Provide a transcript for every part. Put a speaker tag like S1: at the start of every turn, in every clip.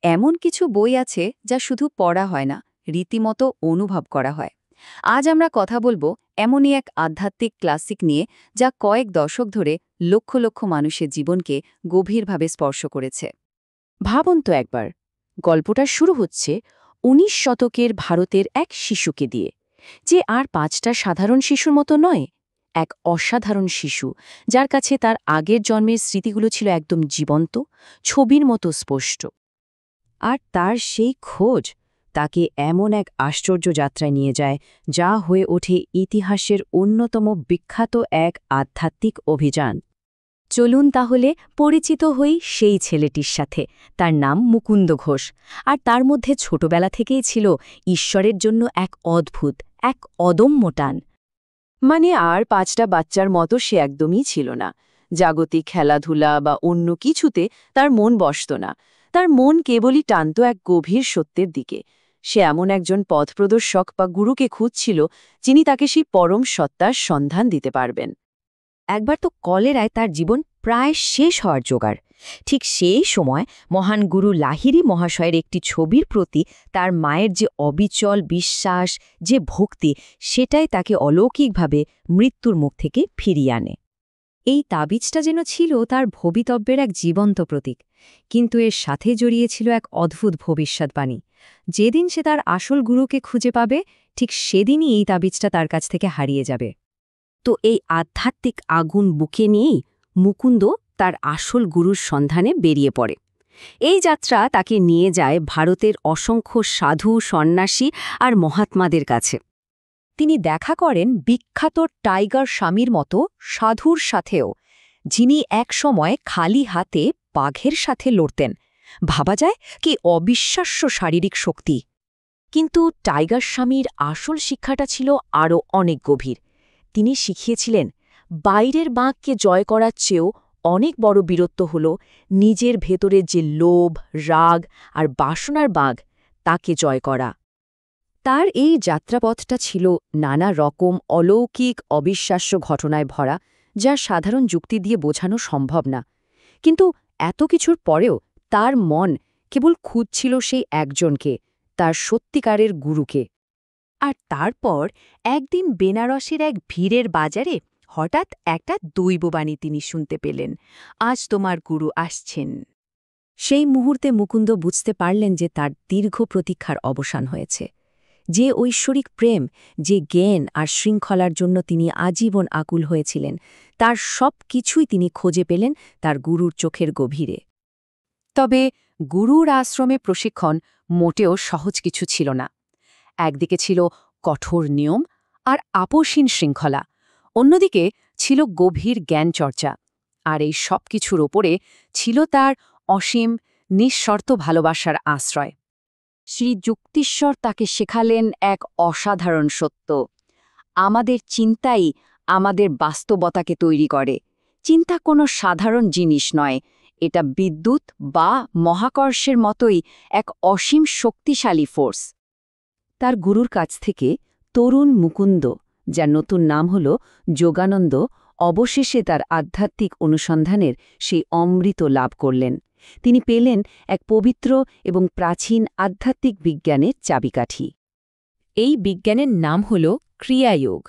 S1: এমন কিছু বই আছে যা শুধু পড়া হয় না, রীতিমতো অনুভব করা হয়। আজ আমরা কথা বলবো এমনই এক আধ্যাত্মিক ক্লাসিক নিয়ে, যা কয়েক দশক ধরে লক্ষ লক্ষ মানুষের জীবনকে গভীরভাবে স্পর্শ করেছে।
S2: ভাবুন তো একবার, গল্পটা শুরু হচ্ছে ১৯ শতকের ভারতের এক শিশুকে দিয়ে, যে আর ৫টা সাধারণ শিশুর মতো নয়, এক অসাধারণ শিশু, যার কাছে তার আগের জন্মের স্মৃতিগুলো ছিল একদম জীবন্ত, ছবির মতো স্পষ্ট। আর তার সেই খোঁজ তাকে এমন এক আশ্চর্য যাত্রায় নিয়ে যায়, যা হয়ে ওঠে ইতিহাসের অন্যতম বিখ্যাত এক আধ্যাত্মিক অভিযান। চলুন তাহলে পরিচিত হই সেই ছেলেটির সাথে। তার নাম মুকুন্দ ঘোষ, আর তার মধ্যে ছোটবেলা থেকেই ছিল ঈশ্বরের জন্য এক অদ্ভুত, এক অদম্য টান। মানে আর ৫টা বাচ্চার মতো সে একদমই ছিল না। জাগতিক খেলাধুলা বা অন্য কিছুতে তার মন বসত না। তার মন কেবলই টানত এক গভীর সত্যের দিকে। সে এমন একজন পথপ্রদর্শক বা গুরুকে খুঁজছিল, যিনি তাকে সেই পরম সত্তার সন্ধান দিতে পারবেন। একবার তো কলেরায় তার জীবন প্রায় শেষ হওয়ার জোগাড়। ঠিক সেই সময় মহান গুরু লাহিড়ী মহাশয়ের একটি ছবির প্রতি তার মায়ের যে অবিচল বিশ্বাস, যে ভক্তি, সেটাই তাকে অলৌকিকভাবে মৃত্যুর মুখ থেকে ফিরিয়ে আনে।
S1: এই তাবিজটা যেন ছিল তার ভবিতব্যের এক জীবন্ত প্রতীক, কিন্তু এর সাথে জড়িয়েছিল এক অদ্ভুত ভবিষ্যৎবাণী। যেদিন সে তার আসল গুরুকে খুঁজে পাবে, ঠিক সেদিনই এই তাবিজটা তার কাছ থেকে হারিয়ে যাবে।
S2: তো এই আধ্যাত্মিক আগুন বুকে নিয়েই মুকুন্দ তার আসল গুরুর সন্ধানে বেরিয়ে পড়ে। এই যাত্রা তাকে নিয়ে যায় ভারতের অসংখ্য সাধু, সন্ন্যাসী আর মহাত্মাদের কাছে।
S1: তিনি দেখা করেন বিখ্যাত টাইগার স্বামীর মতো সাধুর সাথেও, যিনি একসময় খালি হাতে বাঘের সাথে লড়তেন। ভাবা যায় কি অবিশ্বাস্য শারীরিক শক্তি!
S2: কিন্তু টাইগার স্বামীর আসল শিক্ষাটা ছিল আরও অনেক গভীর। তিনি শিখিয়েছিলেন, বাইরের বাঘকে জয় করার চেয়েও অনেক বড় বীরত্ব হল নিজের ভেতরে যে লোভ, রাগ আর বাসনার বাঘ, তাকে জয় করা।
S1: তার এই যাত্রাপথটা ছিল নানা রকম অলৌকিক অবিশ্বাস্য ঘটনায় ভরা, যা সাধারণ যুক্তি দিয়ে বোঝানো সম্ভব না। কিন্তু এত কিছুর পরেও তার মন কেবল খুঁজছিল সেই একজনকে, তার সত্যিকারের গুরুকে।
S2: আর তারপর একদিন বেনারসের এক ভিড়ের বাজারে হঠাৎ একটা দৈববাণী তিনি শুনতে পেলেন, আজ তোমার গুরু আসছেন।
S1: সেই মুহূর্তে মুকুন্দ বুঝতে পারলেন যে তার দীর্ঘ প্রতীক্ষার অবসান হয়েছে। যে ঐশ্বরিক প্রেম, যে জ্ঞান আর শৃঙ্খলার জন্য তিনি আজীবন আকুল হয়েছিলেন, তার সব কিছুই তিনি খুঁজে পেলেন তার গুরুর চোখের গভীরে। তবে গুরুর আশ্রমে প্রশিক্ষণ মোটেও সহজ কিছু ছিল না। একদিকে ছিল কঠোর নিয়ম আর আপোষহীন শৃঙ্খলা, অন্যদিকে ছিল গভীর জ্ঞান চর্চা, আর এই সব কিছুর ওপরে ছিল তার অসীম, নিঃশর্ত ভালোবাসার আশ্রয়। শ্রী যুক্তিশ্বর তাকে শেখালেন এক অসাধারণ সত্য: আমাদের চিন্তাই আমাদের বাস্তবতাকে তৈরি করে। চিন্তা কোনো সাধারণ জিনিস নয়, এটা বিদ্যুৎ বা মহাকর্ষের মতোই এক অসীম শক্তিশালী ফোর্স। তার গুরুর কাছ থেকে তরুণ মুকুন্দ, যার নতুন নাম হল যোগানন্দ, অবশেষে তার আধ্যাত্মিক অনুসন্ধানের সেই অমৃত লাভ করলেন। তিনি পেলেন এক পবিত্র এবং প্রাচীন আধ্যাত্মিক বিজ্ঞানের চাবিকাঠি। এই বিজ্ঞানের নাম হল ক্রিয়ায়োগ।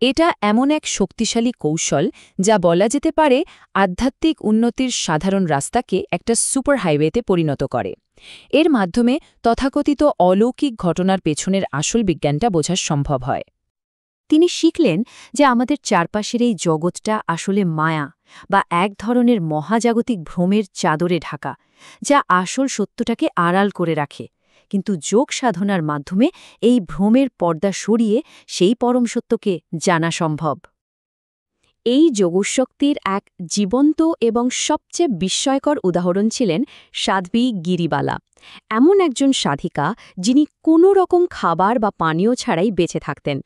S1: এটা এমন এক শক্তিশালী কৌশল, যা বলা যেতে পারে আধ্যাত্মিক উন্নতির সাধারণ রাস্তাকে একটা সুপার হাইওয়েতে পরিণত করে। এর মাধ্যমে তথাকথিত অলৌকিক ঘটনার পেছনের আসল বিজ্ঞানটা বোঝা সম্ভব হয়। তিনি শিখলেন যে আমাদের চারপাশের এই জগৎটা আসলে মায়া বা এক ধরনের মহাজাগতিক ভ্রমের চাদরে ঢাকা, যা আসল সত্যটাকে আড়াল করে রাখে। কিন্তু যোগ সাধনার মাধ্যমে এই ভ্রমের পর্দা সরিয়ে সেই পরম সত্যকে জানা সম্ভব। এই যোগশক্তির এক জীবন্ত এবং সবচেয়ে বিস্ময়কর উদাহরণ ছিলেন সাধ্বী গিরিবালা, এমন একজন সাধিকা যিনি কোনো রকম খাবার বা পানীয় ছাড়াই বেঁচে থাকতেন।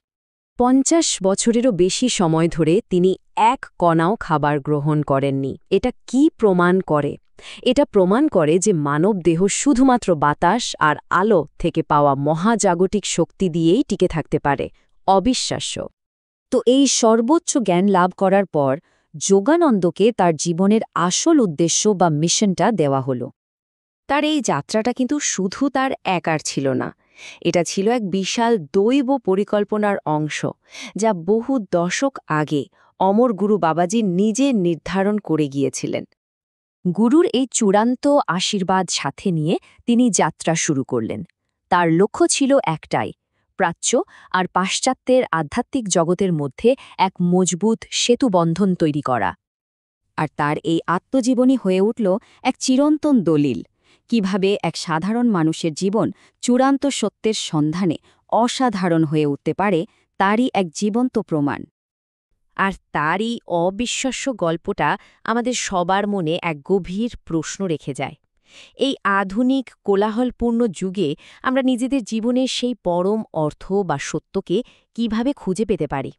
S1: ৫০ বছরেরও বেশি সময় ধরে তিনি এক কণাও খাবার গ্রহণ করেননি। এটা কি প্রমাণ করে? এটা প্রমাণ করে যে মানব দেহ শুধুমাত্র বাতাস আর আলো থেকে পাওয়া মহাজাগতিক শক্তি দিয়েই টিকে থাকতে পারে। অবিশ্বাস্য! তো এই সর্বোচ্চ জ্ঞান লাভ করার পর যোগানন্দকে তার জীবনের আসল উদ্দেশ্য বা মিশনটা দেওয়া হল। তার এই যাত্রাটা কিন্তু শুধু তার একার ছিল না, এটা ছিল এক বিশাল দৈব পরিকল্পনার অংশ, যা বহু দশক আগে অমর গুরু বাবাজি নিজে নির্ধারণ করে গিয়েছিলেন। গুরুর এই চূড়ান্ত আশীর্বাদ সাথে নিয়ে তিনি যাত্রা শুরু করলেন। তার লক্ষ্য ছিল একটাই, প্রাচ্য আর পাশ্চাত্যের আধ্যাত্মিক জগতের মধ্যে এক মজবুত সেতুবন্ধন তৈরি করা। আর তার এই আত্মজীবনী হয়ে উঠল এক চিরন্তন দলিল, কিভাবে এক সাধারণ মানুষের জীবন চূড়ান্ত সত্যের সন্ধানে অসাধারণ হয়ে উঠতে পারে, তারই এক জীবন্ত প্রমাণ। আর তারই অবিশ্বাস্য গল্পটা আমাদের সবার মনে এক গভীর প্রশ্ন রেখে যায়। এই আধুনিক কোলাহলপূর্ণ যুগে আমরা নিজেদের জীবনের সেই পরম অর্থ বা সত্যকে কিভাবে খুঁজে পেতে পারি?